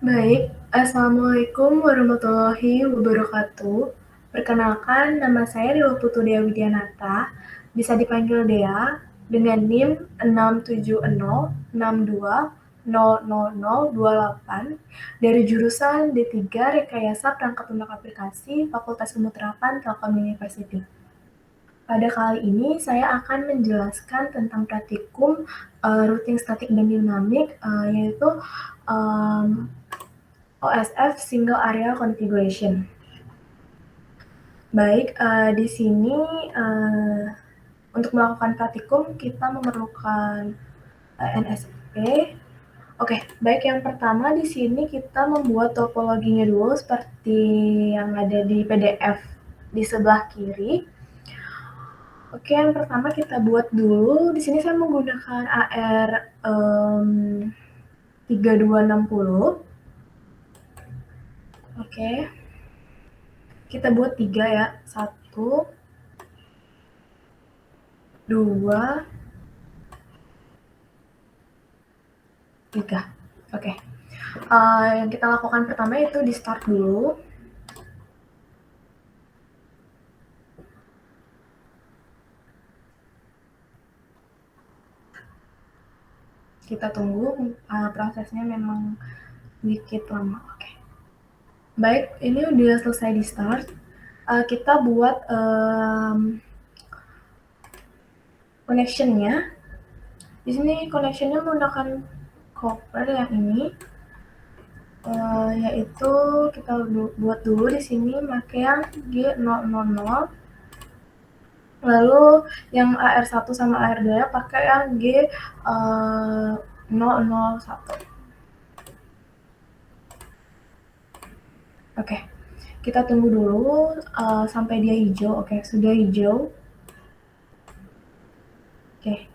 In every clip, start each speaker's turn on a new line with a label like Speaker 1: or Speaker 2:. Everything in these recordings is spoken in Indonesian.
Speaker 1: Baik, Assalamualaikum warahmatullahi wabarakatuh. Perkenalkan, nama saya Dewa Putu Dea Widianata, bisa dipanggil Dea, dengan NIM 67062000028 dari jurusan D3 Rekayasa Perangkat Lunak Aplikasi Fakultas Ilmu Terapan Telkom University. Pada kali ini saya akan menjelaskan tentang praktikum routing statik dan dinamik, yaitu OSF Single Area Configuration. Baik, di sini untuk melakukan praktikum kita memerlukan NSP. Oke, baik, yang pertama di sini kita membuat topologinya dulu seperti yang ada di PDF di sebelah kiri. Oke, yang pertama kita buat dulu. Di sini saya menggunakan AR 3260. Oke. Kita buat 3 ya. 1, 2, 3. Oke. Yang kita lakukan pertama itu di start dulu. Kita tunggu, prosesnya memang sedikit lama. Oke. Baik, ini udah selesai di start. Kita buat connection-nya. Di sini connection-nya menggunakan copper yang ini. Yaitu kita buat dulu di sini pakai yang G000. Lalu yang AR1 sama AR2 pakai yang G001. Oke, kita tunggu dulu sampai dia hijau. Oke, sudah hijau. Oke,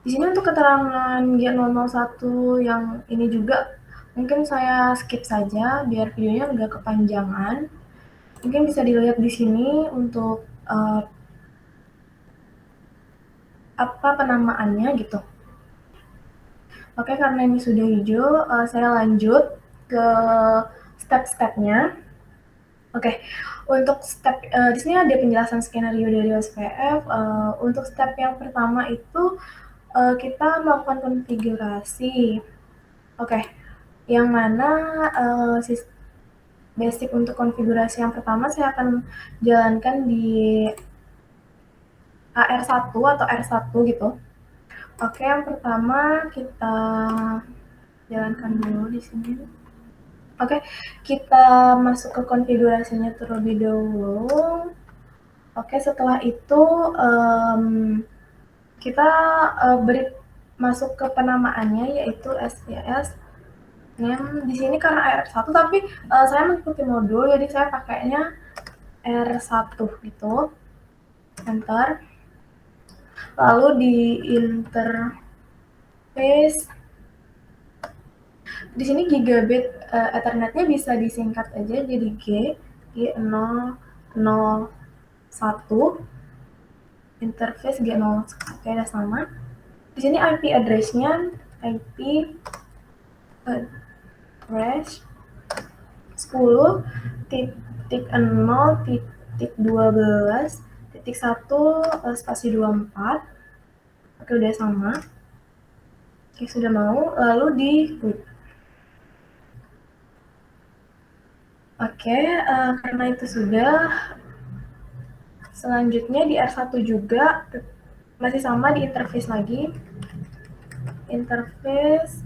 Speaker 1: di sini untuk keterangan G001 yang ini juga mungkin saya skip saja biar videonya nggak kepanjangan. Mungkin bisa dilihat di sini untuk apa penamaannya gitu. Oke, karena ini sudah hijau, saya lanjut ke step-stepnya. Oke, untuk step di sini ada penjelasan skenario dari OSPF. Untuk step yang pertama itu kita melakukan konfigurasi. Oke, yang mana basic untuk konfigurasi yang pertama saya akan jalankan di AR1 atau R1 gitu. Oke, yang pertama kita jalankan dulu di sini. Oke, kita masuk ke konfigurasinya terlebih dahulu. Oke, setelah itu kita beri masuk ke penamaannya yaitu SPS name. Di sini karena R1 tapi saya mengikuti modul jadi saya pakainya R1 gitu. Enter. Lalu di interface di sini gigabit Ethernetnya bisa disingkat aja jadi G001. Interface G0, kayak sama. Di sini IP address-nya IP address 10.0.12.1 spasi 24. Oke, udah sama. Oke, sudah mau, lalu di klik. Oke, karena itu sudah. Selanjutnya di R1 juga masih sama, di interface lagi. Interface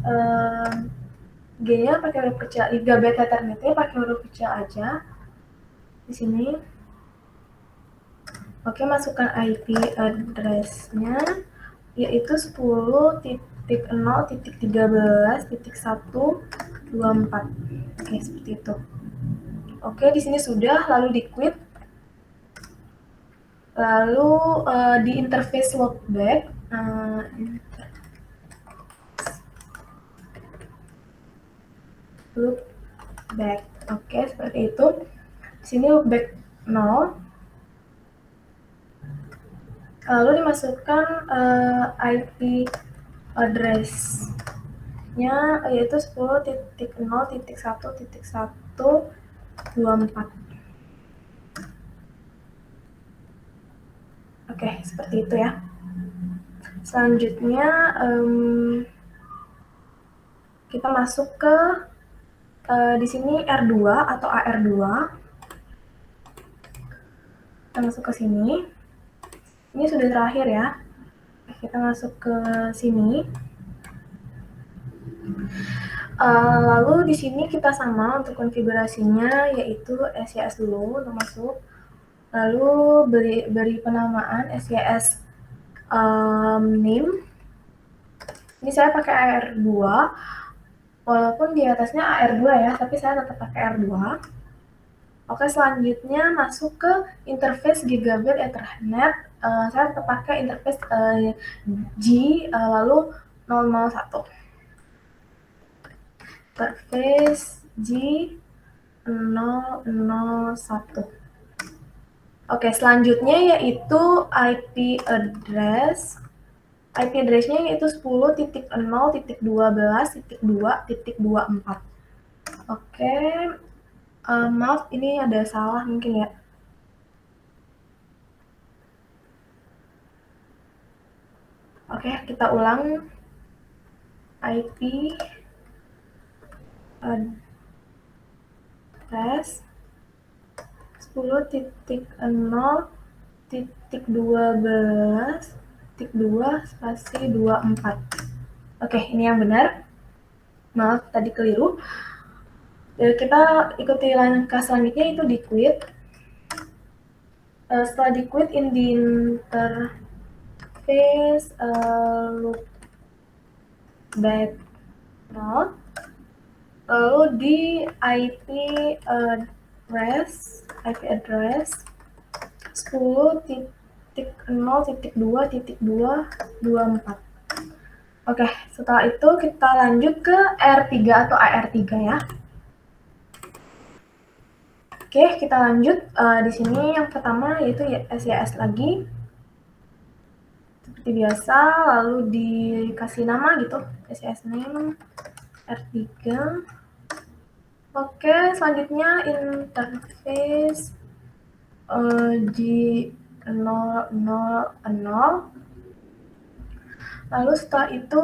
Speaker 1: G-nya pakai huruf kecil, gigabit Ethernetnya pakai huruf kecil aja di sini. Oke, masukkan IP address-nya yaitu 10.0.13.124. Oke, seperti itu. Oke, di sini sudah, lalu di quit. Lalu di interface loopback, loopback. Oke, seperti itu. Di sini loopback 0. Lalu dimasukkan IP address selanjutnya yaitu 10.0.1.124. Oke, seperti itu ya. Selanjutnya kita masuk ke di sini R2 atau AR2. Kita masuk ke sini. Ini sudah terakhir ya. Kita masuk ke sini. Lalu di sini kita sama untuk konfigurasinya, yaitu SYS dulu untuk masuk. Lalu beri penamaan SYS name. Ini saya pakai AR2, walaupun di atasnya AR2 ya, tapi saya tetap pakai AR2. Oke, selanjutnya masuk ke interface Gigabit Ethernet. Saya tetap pakai interface G lalu 001. Interface G 001. Oke, selanjutnya yaitu IP address. IP address-nya yaitu 10.0.12.2.24. Oke, maaf ini ada salah mungkin ya. Oke, kita ulang. IP address 10.0.12.2 Oke, ini yang benar. Maaf, tadi keliru. Kita ikuti langkah selanjutnya, itu di quit. Setelah di quit, in the interface loop back node, lalu di IP address 10.0.2.24. Oke, setelah itu kita lanjut ke R3 atau AR3 ya. Oke, kita lanjut. Di sini yang pertama yaitu SYS lagi. Seperti biasa, lalu dikasih nama gitu, SYS name R3. Oke, selanjutnya interface G000. Lalu setelah itu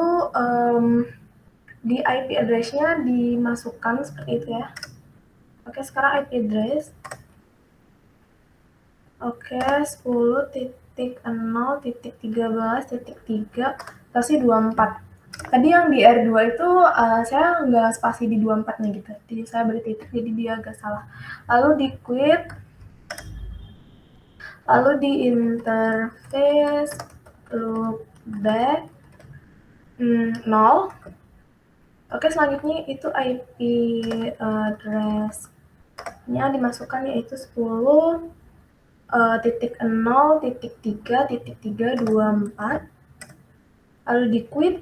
Speaker 1: di IP address-nya dimasukkan seperti itu ya. Oke, sekarang IP address. Oke, 10.0.13.3 kasih 24. Tadi yang di R2 itu saya nggak spasi di 24-nya gitu. Jadi saya beri titik, jadi dia agak salah. Lalu di quit. Lalu di interface loopback 0. Oke, selanjutnya itu IP address-nya dimasukkan yaitu 10.0.3.324. Lalu di quit.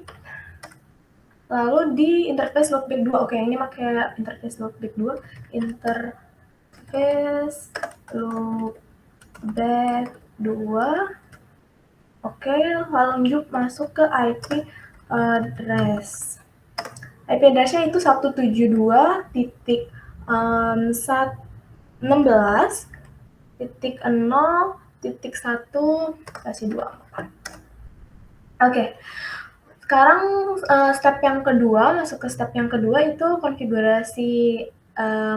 Speaker 1: Lalu di interface loopback 2. Oke, ini pakai interface loopback 2. Interface loopback 2. Oke, lanjut masuk ke IP address. IP address-nya itu 172.16.0.1 kasih 24. Oke. Sekarang step yang kedua, masuk ke step yang kedua itu konfigurasi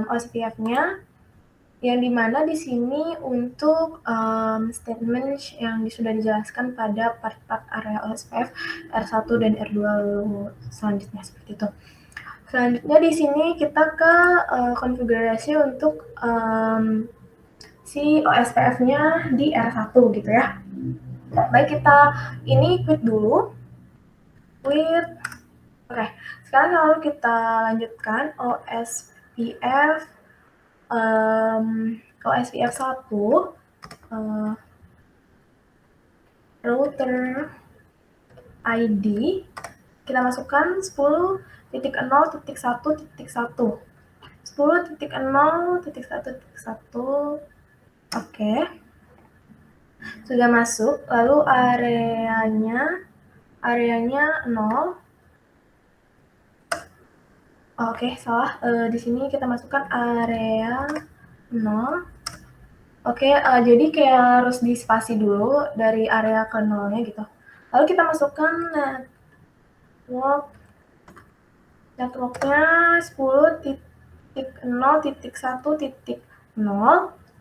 Speaker 1: OSPF-nya, yang dimana di sini untuk statement yang sudah dijelaskan pada part-part area OSPF R1 dan R2 selanjutnya seperti itu. Selanjutnya di sini kita ke konfigurasi untuk si OSPF-nya di R1 gitu ya. Baik, kita ini quit dulu. Quit. Oke, sekarang lalu kita lanjutkan OSPF 1 router ID. Kita masukkan 10.0.1.1. 10.0.1.1. Oke, sudah masuk. Lalu areanya 0. Oke, salah. Di sini kita masukkan area 0. Oke, jadi kayak harus di spasi dulu dari area ke 0-nya gitu. Lalu kita masukkan networknya 10.0.1.0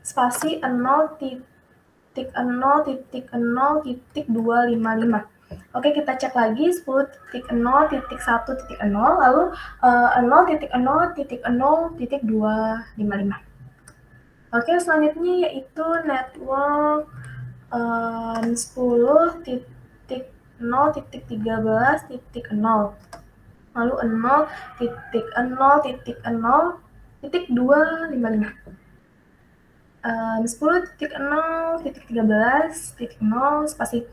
Speaker 1: spasi 0.0.0.255. Oke, kita cek lagi 10.0.1.0 lalu 0.0.0.255. Oke, selanjutnya yaitu network 10.0.13.0 lalu 0.0.0.255. 10.0.13.0 spasi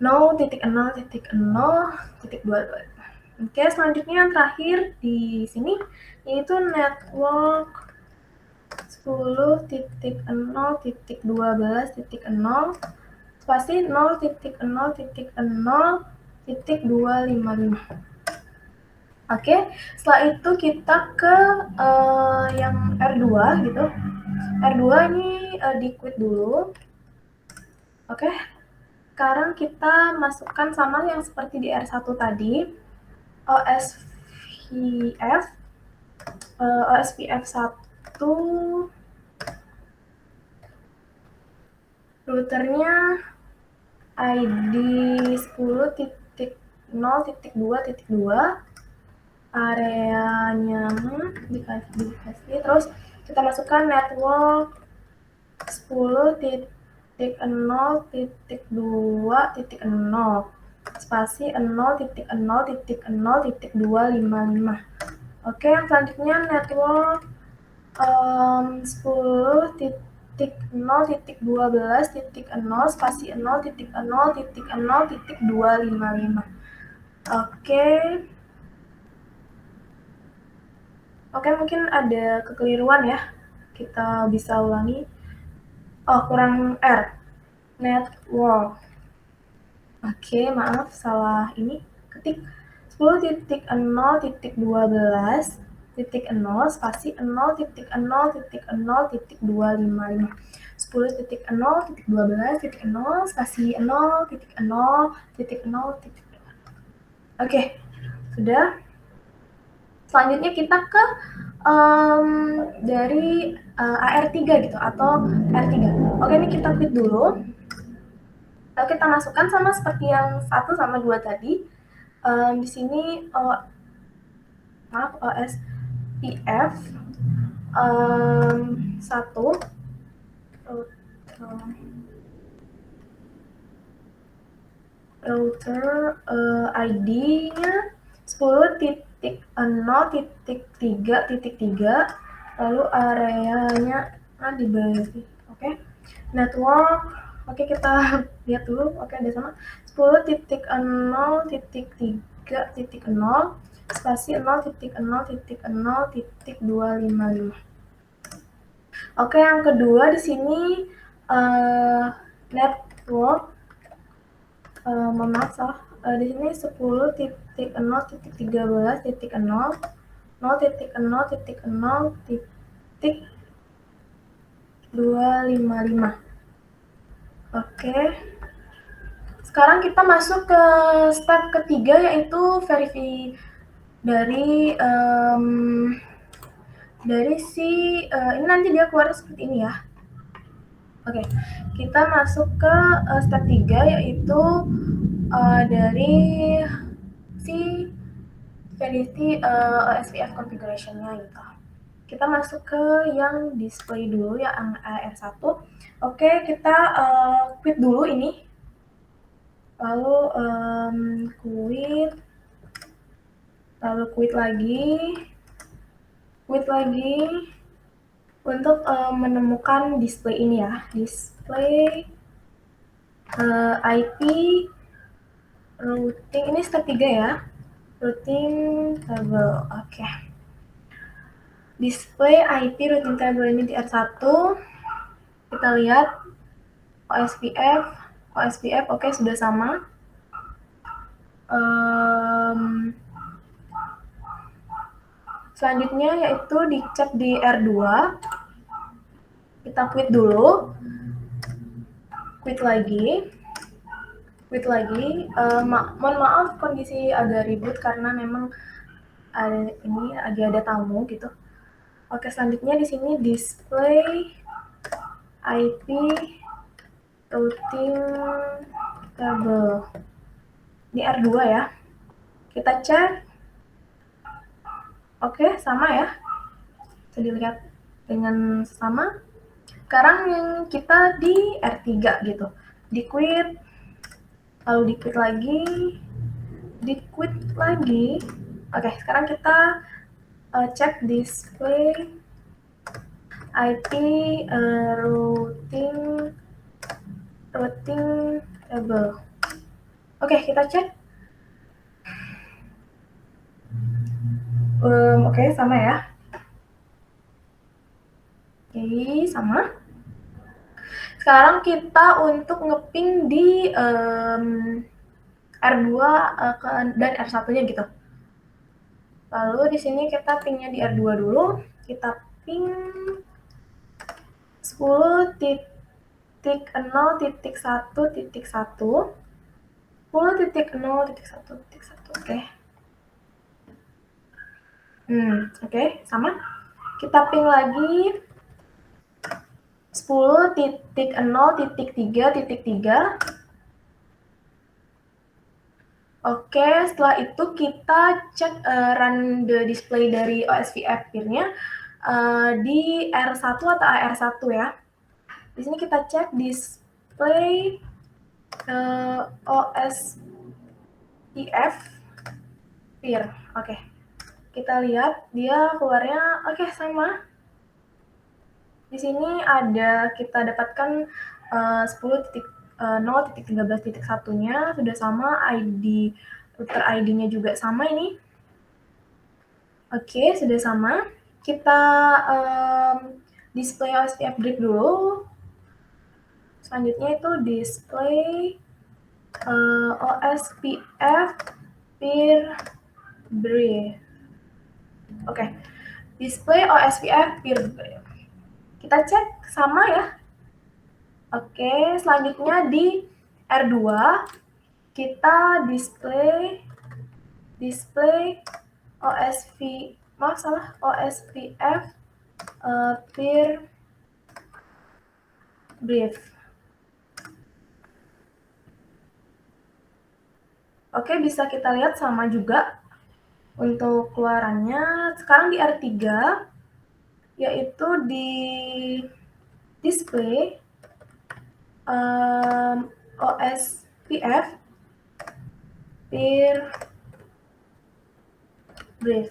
Speaker 1: 0.0.0.2. Oke, selanjutnya yang terakhir di sini yaitu network 10.0.12.0 spasi 0.0.0.255. Oke, setelah itu kita ke yang R2 gitu. R2 ini di quit dulu. Oke, sekarang kita masukkan sama yang seperti di R1 tadi, OSPF 1, routernya ID 10.0.2.2, areanya dikasih, terus kita masukkan network 10.0.2.0 spasi 0.0.0.255. Oke, yang selanjutnya network 10.0.12.0 spasi 0.0.0.255. Oke, mungkin ada kekeliruan ya. Kita bisa ulangi. Oh, kurang R. Network. Oke, maaf salah ini. Ketik 10.0.12.0 spasi 0.0.0.255. 10.0.12.0 spasi 0.0.0. Oke, sudah. Selanjutnya kita ke dari AR3 gitu atau R3. Oke, ini kita quit dulu. Lalu kita masukkan sama seperti yang 1 sama 2 tadi. Di sini OSPF 1 router ID-nya 10.0.3.3 lalu areanya dibagi. Oke, network. Oke, kita lihat dulu. Oke, ada sama 10.0.3.0 spasi 0.0.0.255. Oke, yang kedua di sini network maaf salah. Di sini 10.0.13.0 0.0.0.255. Oke. Sekarang kita masuk ke step ketiga yaitu verify dari si ini nanti dia keluar seperti ini ya. Oke, kita masuk ke step 3 yaitu dari si verify OSPF configuration-nya gitu. Kita masuk ke yang display dulu yang R1. Oke, kita quit dulu ini. Lalu quit lagi untuk menemukan display ini ya. Display IP routing, ini step 3 ya. Routing table. Oke. Display IP routing table ini di R1. Kita lihat OSPF oke, sudah sama. Selanjutnya yaitu dicek di R2. Kita quit dulu. Quit lagi. Mohon maaf kondisi agak ribut karena memang ini ada tamu gitu. Oke, selanjutnya di sini display IP routing table di R2 ya. Kita cek. Oke, sama ya. Bisa dilihat dengan sama. Sekarang yang kita di R3 gitu. Di quit, lalu di quit lagi, di quit lagi. Oke, sekarang kita cek display IP routing table. Oke, kita cek. Oke, sama ya. Oke, sama. Sekarang kita untuk ngeping di R2 dan R1-nya gitu. Lalu di sini kita pingnya di R2 dulu. Kita ping 10.0.1.1 10.0.1.1. Oke. Oke, sama. Kita ping lagi 10.0.3.3. Oke, setelah itu kita cek run the display dari OSVF peer-nya di R1 atau AR1 ya. Di sini kita cek display OSVF peer. Oke. Kita lihat dia keluarnya oke, sama. Di sini ada kita dapatkan 10.0.13.1-nya sudah sama, ID router ID-nya juga sama ini. Oke, sudah sama. Kita display OSVF brief dulu. Selanjutnya itu display OSVF peer brief. Oke, display OSVF peer brief. Kita cek sama ya. Oke, selanjutnya di R2 kita display OSVF peer brief. Oke, bisa kita lihat sama juga untuk keluarannya. Sekarang di R3 yaitu di display OSVF peer brief.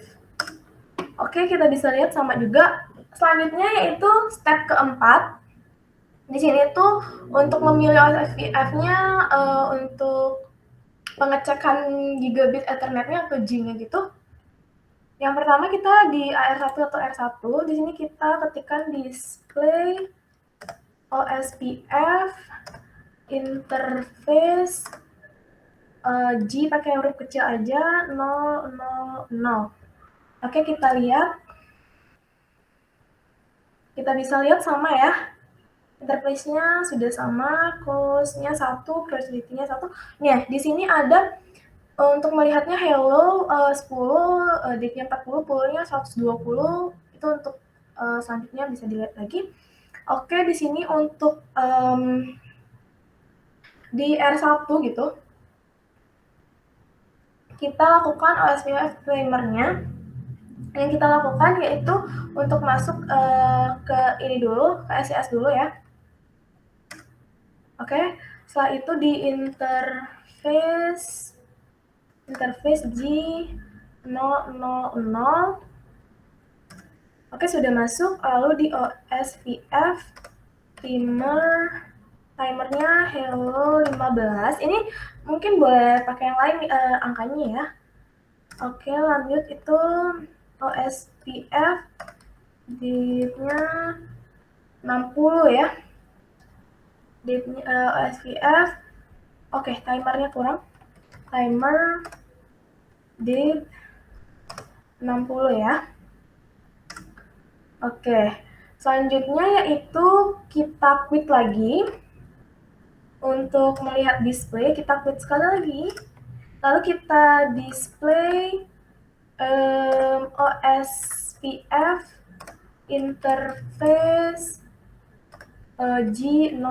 Speaker 1: Oke, kita bisa lihat sama juga. Selanjutnya yaitu step keempat. Di sini tuh untuk memilih OSVF-nya untuk pengecekan gigabit Ethernet-nya atau G-nya gitu. Yang pertama kita di AR1 atau R1, di sini kita ketikkan display OSVF interface G pakai huruf kecil aja 000. Oke, kita lihat. Kita bisa lihat sama ya. Interface-nya sudah sama, close-nya 1, closed-nya 1. Nih, di sini ada untuk melihatnya hello 10, date-nya 40, pool-nya 120. Itu untuk selanjutnya bisa dilihat lagi. Oke, di sini untuk di R1 gitu. Kita lakukan OSVF timer-nya. Yang kita lakukan yaitu untuk masuk ke ini dulu, ke SES dulu ya. Oke, setelah itu di interface G000. Oke, sudah masuk. Lalu di OSVF timernya hello 15. Ini mungkin boleh pakai yang lain angkanya ya. Oke, lanjut itu OSVF date-nya 60 ya. Date-nya OSVF. Oke, timernya kurang. Timer date 60 ya. Oke, selanjutnya yaitu kita quit lagi. Untuk melihat display, kita quit sekali lagi. Lalu kita display OSPF interface G000.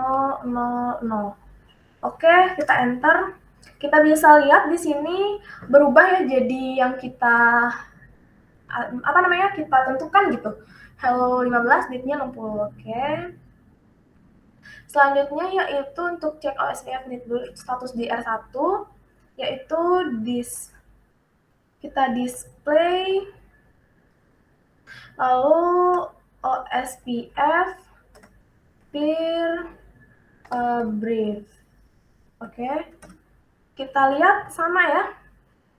Speaker 1: Oke, kita enter. Kita bisa lihat di sini berubah ya jadi yang kita kita tentukan gitu. Hello 15, bitnya 60. Oke. Selanjutnya yaitu untuk cek OSPF NIT status di R1 yaitu kita display lalu OSPF peer brief. Oke. Kita lihat sama ya.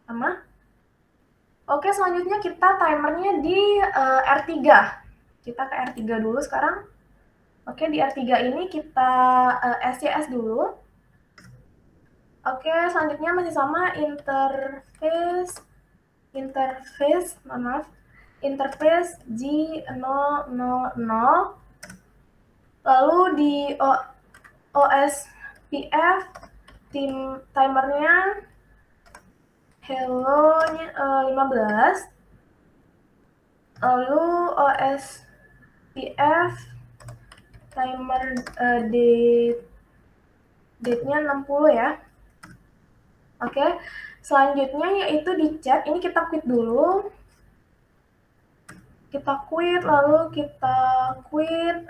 Speaker 1: Sama. Oke, selanjutnya kita timernya di R3. Kita ke R3 dulu sekarang. Oke, di R3 ini kita SCS dulu. Oke, selanjutnya masih sama interface G000. Lalu di OSPF timernya hello 15. Lalu OSPF timer date-nya 60 ya. Oke, selanjutnya yaitu di chat, ini kita quit dulu. Kita quit, lalu kita quit.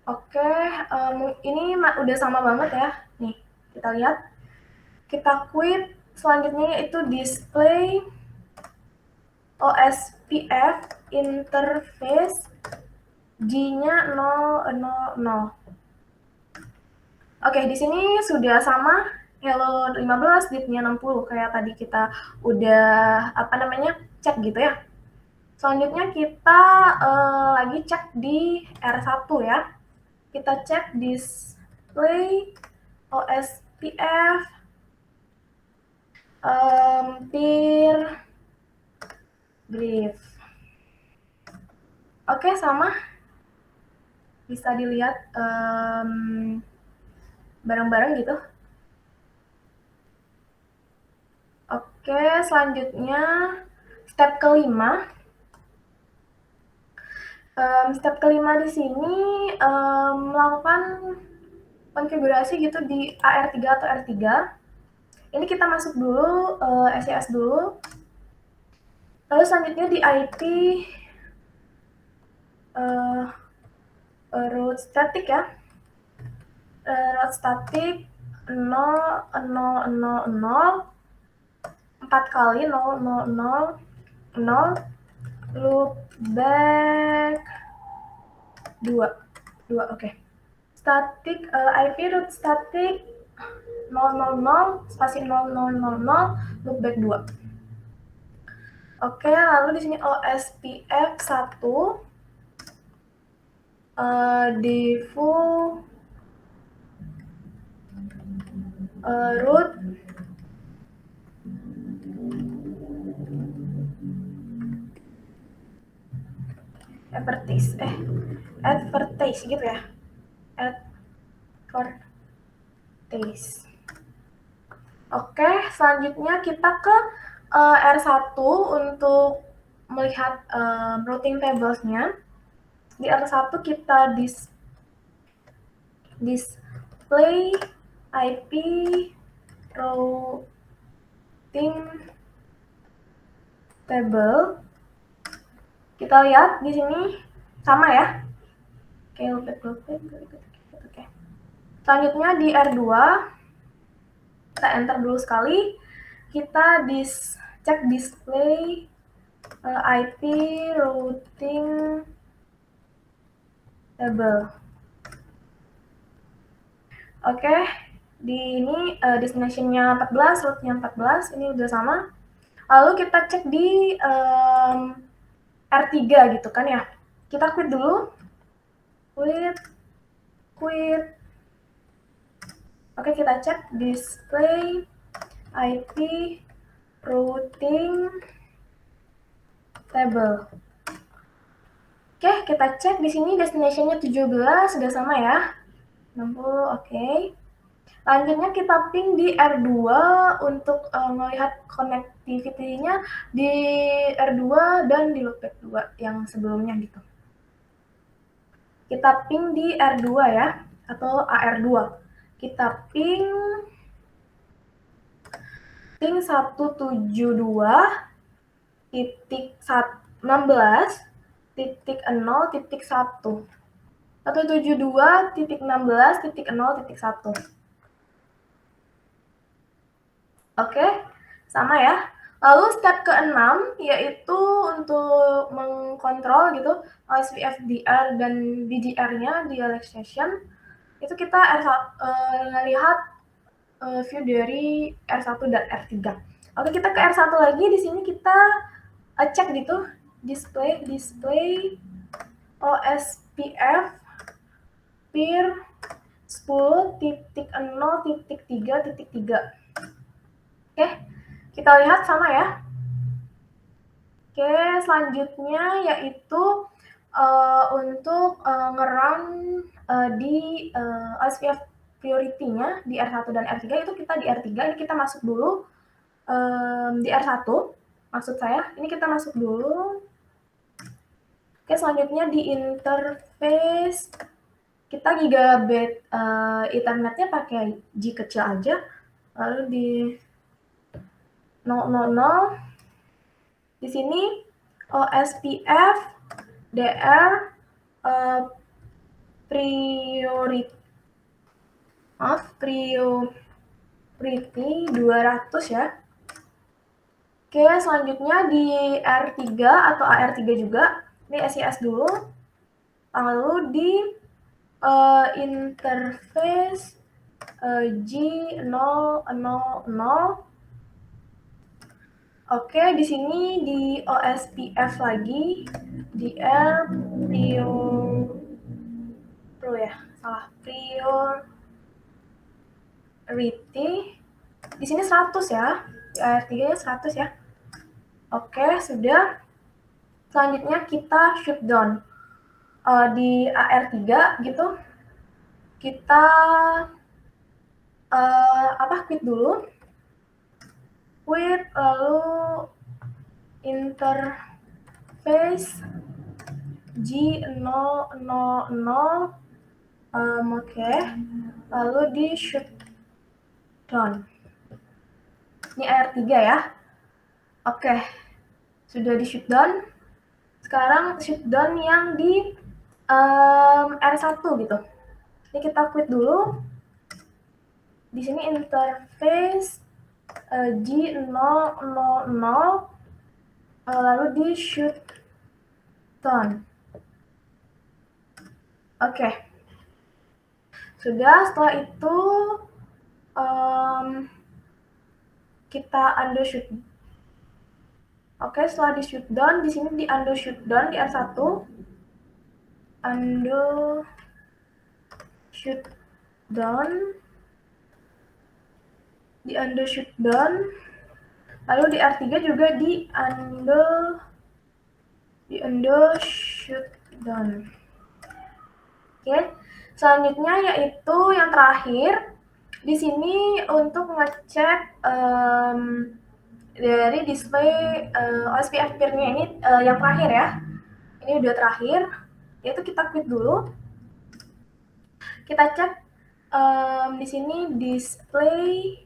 Speaker 1: Oke, ini udah sama banget ya. Nih, kita lihat. Kita quit, selanjutnya yaitu display OSPF interface G-nya 000. Oke, di sini sudah sama hello 15, bitnya 60 kayak tadi kita udah cek gitu ya. Selanjutnya kita lagi cek di R1 ya. Kita cek display OSPF peer brief. Oke, sama. Bisa dilihat bareng-bareng gitu. Oke, selanjutnya step kelima. Step kelima di sini melakukan konfigurasi gitu di AR3 atau R3. Ini kita masuk dulu SCS dulu. Lalu selanjutnya di IP root static ya. Root static 0, 4 kali 0, 0, 0, 0, loop back 2, oke. Static IP root static 000 spasi 0000 loop back 2. Oke, lalu di sini OSPF 1 default root advertise gitu ya. Advertise. Oke, selanjutnya kita ke R1 untuk melihat routing tablesnya. Di R1 kita display IP routing table. Kita lihat di sini sama ya. Oke, oke. Selanjutnya di R2 kita enter dulu sekali. Kita cek display IP routing table. Oke, di ini destination-nya 14, root-nya 14, ini udah sama. Lalu kita cek di R3 gitu kan ya. Kita quit dulu. Quit. Oke, kita cek display IP routing table. Oke, kita cek di sini destination-nya 17, sudah sama ya. 60, oke. Selanjutnya kita ping di R2 untuk melihat connectivity-nya di R2 dan di loopback 2 yang sebelumnya gitu. Kita ping di R2 ya, atau AR2. Kita ping 172.16.0.1. 172.16.0.1. Oke, sama ya. Lalu step ke-6 yaitu untuk mengkontrol gitu SVFDR dan BDR-nya di relaxation. Itu kita lihat view dari R1 dan R3. Oke, kita ke R1 lagi. Di sini kita cek gitu display OSPF peer 10.0.3.3. Oke, kita lihat sama ya. Oke, selanjutnya yaitu untuk ngerun di OSPF priority-nya di R1 dan R3 itu kita di R3, ini kita masuk dulu di R1, maksud saya, ini kita masuk dulu. Oke, selanjutnya di interface kita gigabit internetnya pakai G kecil aja, lalu di 000 di sini OSPF DR priority 200 ya. Oke, selanjutnya di R3 atau AR3 juga, ini SIS dulu, lalu di interface G000. Oke, di sini di OSPF lagi, di R Pro ya, salah, priority. Di sini 100 ya, di AR3 100 ya. Oke, sudah. Selanjutnya kita shutdown di AR3 gitu. Kita quit dulu. Quit, lalu interface G000. Oke, lalu di shutdown. Ini AR3 ya. Oke, sudah di shutdown. Sekarang shutdown yang di R1 gitu. Ini kita quit dulu. Di sini interface G000, lalu di shutdown. Oke. Sudah, setelah itu kita undo shutdown. Oke, setelah di shutdown, di sini di undo shutdown di R1. Undo shutdown. Di undo shutdown. Lalu di R3 juga di undo shutdown. Oke. Selanjutnya yaitu yang terakhir. Di sini untuk ngecek dari display OSPF peer-nya ini yang terakhir ya. Ini udah terakhir, yaitu kita quit dulu. Kita cek di sini display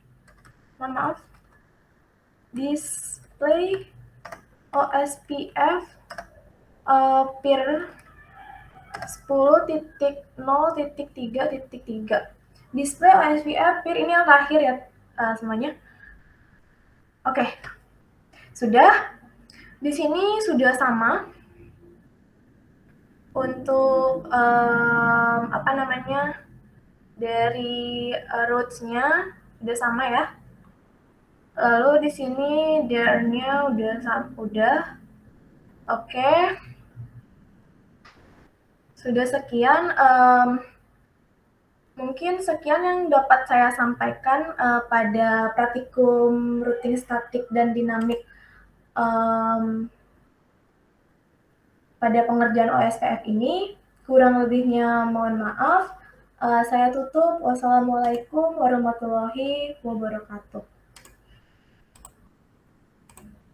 Speaker 1: OSPF peer 10.0.3.3. Display OSPF peer ini yang terakhir ya semuanya. Oke, sudah. Di sini sudah sama untuk dari routes-nya udah sama ya. Lalu di sini DR-nya udah. Oke. Sudah sekian. Mungkin sekian yang dapat saya sampaikan pada praktikum routing statik dan dinamik pada pengerjaan OSPF ini. Kurang lebihnya mohon maaf. Saya tutup. Wassalamualaikum warahmatullahi wabarakatuh.